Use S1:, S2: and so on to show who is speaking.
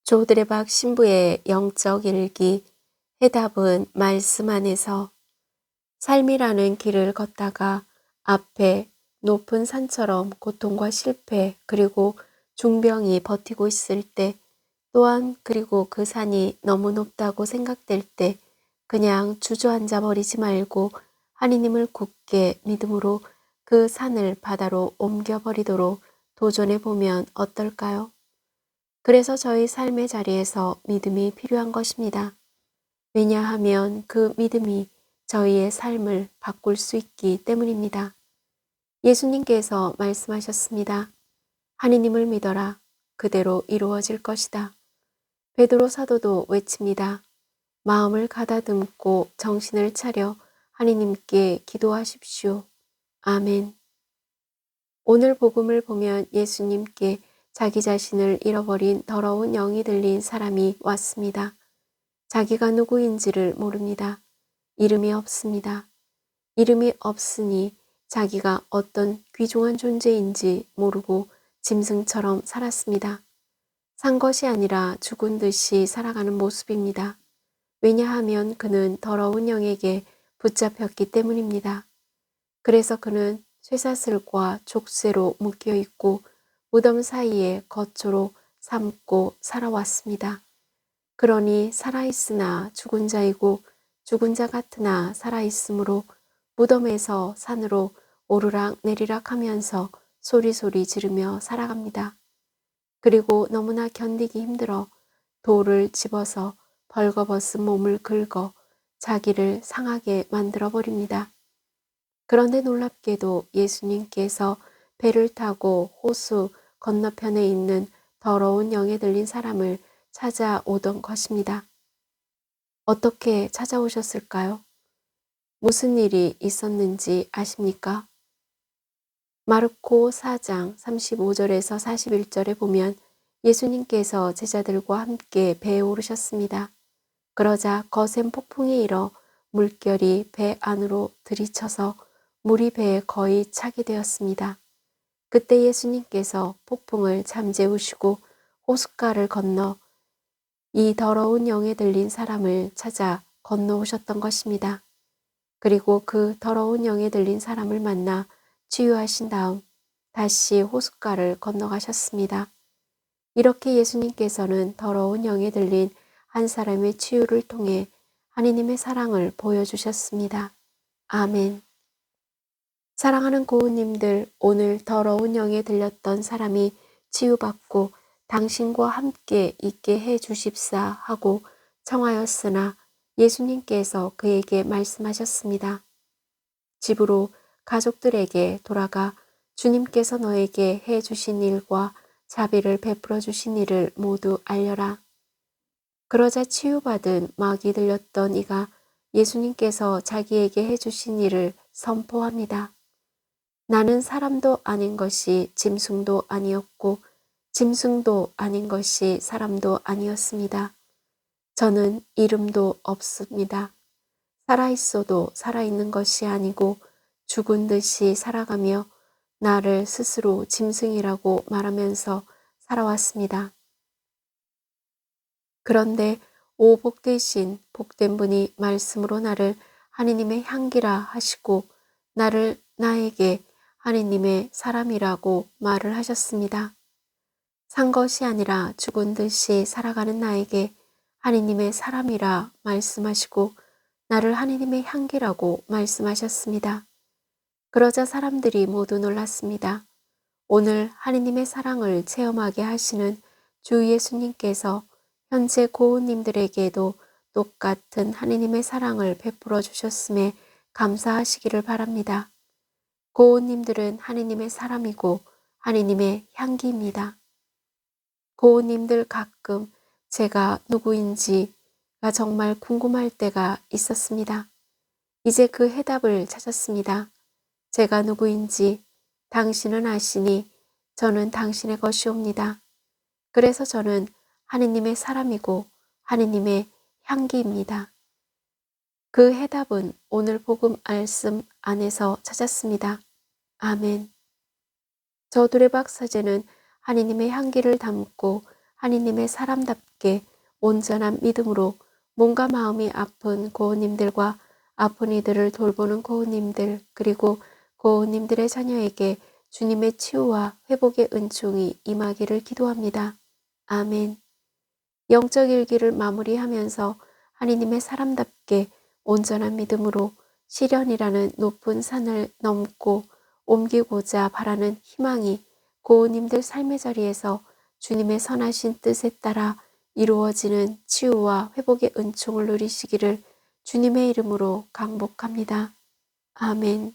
S1: 조드레박 신부의 영적 일기. 해답은 말씀 안에서. 삶이라는 길을 걷다가 앞에 높은 산처럼 고통과 실패 그리고 중병이 버티고 있을 때, 또한 그리고 그 산이 너무 높다고 생각될 때 그냥 주저앉아 버리지 말고 하느님을 굳게 믿음으로 그 산을 바다로 옮겨버리도록 도전해 보면 어떨까요? 그래서 저희 삶의 자리에서 믿음이 필요한 것입니다. 왜냐하면 그 믿음이 저희의 삶을 바꿀 수 있기 때문입니다. 예수님께서 말씀하셨습니다. 하느님을 믿어라. 그대로 이루어질 것이다. 베드로 사도도 외칩니다. 마음을 가다듬고 정신을 차려 하느님께 기도하십시오. 아멘. 오늘 복음을 보면 예수님께 자기 자신을 잃어버린 더러운 영이 들린 사람이 왔습니다. 자기가 누구인지를 모릅니다. 이름이 없습니다. 이름이 없으니 자기가 어떤 귀중한 존재인지 모르고 짐승처럼 살았습니다. 산 것이 아니라 죽은 듯이 살아가는 모습입니다. 왜냐하면 그는 더러운 영에게 붙잡혔기 때문입니다. 그래서 그는 쇠사슬과 족쇄로 묶여 있고 무덤 사이에 거처로 삼고 살아왔습니다. 그러니 살아있으나 죽은 자이고 죽은 자 같으나 살아있으므로 무덤에서 산으로 오르락 내리락 하면서 소리소리 지르며 살아갑니다. 그리고 너무나 견디기 힘들어 돌을 집어서 벌거벗은 몸을 긁어 자기를 상하게 만들어 버립니다. 그런데 놀랍게도 예수님께서 배를 타고 호수 건너편에 있는 더러운 영에 들린 사람을 찾아오던 것입니다. 어떻게 찾아오셨을까요? 무슨 일이 있었는지 아십니까? 마르코 4장 35절에서 41절에 보면 예수님께서 제자들과 함께 배에 오르셨습니다. 그러자 거센 폭풍이 일어 물결이 배 안으로 들이쳐서 물이 배에 거의 차게 되었습니다. 그때 예수님께서 폭풍을 잠재우시고 호숫가를 건너 이 더러운 영에 들린 사람을 찾아 건너오셨던 것입니다. 그리고 그 더러운 영에 들린 사람을 만나 치유하신 다음 다시 호숫가를 건너가셨습니다. 이렇게 예수님께서는 더러운 영에 들린 한 사람의 치유를 통해 하느님의 사랑을 보여주셨습니다. 아멘. 사랑하는 고우님들, 오늘 더러운 영에 들렸던 사람이 치유받고 당신과 함께 있게 해 주십사 하고 청하였으나 예수님께서 그에게 말씀하셨습니다. 집으로 가족들에게 돌아가 주님께서 너에게 해 주신 일과 자비를 베풀어 주신 일을 모두 알려라. 그러자 치유받은 마귀 들렸던 이가 예수님께서 자기에게 해 주신 일을 선포합니다. 나는 사람도 아닌 것이 짐승도 아니었고 짐승도 아닌 것이 사람도 아니었습니다. 저는 이름도 없습니다. 살아있어도 살아있는 것이 아니고 죽은 듯이 살아가며 나를 스스로 짐승이라고 말하면서 살아왔습니다. 그런데 오 복되신 복된 분이 말씀으로 나를 하느님의 향기라 하시고 나를 나에게 하느님의 사람이라고 말을 하셨습니다. 산 것이 아니라 죽은 듯이 살아가는 나에게 하느님의 사람이라 말씀하시고 나를 하느님의 향기라고 말씀하셨습니다. 그러자 사람들이 모두 놀랐습니다. 오늘 하느님의 사랑을 체험하게 하시는 주 예수님께서 현재 고우님들에게도 똑같은 하느님의 사랑을 베풀어 주셨음에 감사하시기를 바랍니다. 고우님들은 하느님의 사람이고 하느님의 향기입니다. 고우님들 가끔 제가 누구인지가 정말 궁금할 때가 있었습니다. 이제 그 해답을 찾았습니다. 제가 누구인지 당신은 아시니 저는 당신의 것이옵니다. 그래서 저는 하느님의 사람이고 하느님의 향기입니다. 그 해답은 오늘 복음 말씀 안에서 찾았습니다. 아멘. 저두레박 사제는 하느님의 향기를 담고 하느님의 사람답게 온전한 믿음으로 몸과 마음이 아픈 고우님들과 아픈 이들을 돌보는 고우님들, 그리고 고우님들의 자녀에게 주님의 치유와 회복의 은총이 임하기를 기도합니다. 아멘. 영적 일기를 마무리하면서 하느님의 사람답게 온전한 믿음으로 시련이라는 높은 산을 넘고 옮기고자 바라는 희망이 고우님들 삶의 자리에서 주님의 선하신 뜻에 따라 이루어지는 치유와 회복의 은총을 누리시기를 주님의 이름으로 강복합니다. 아멘.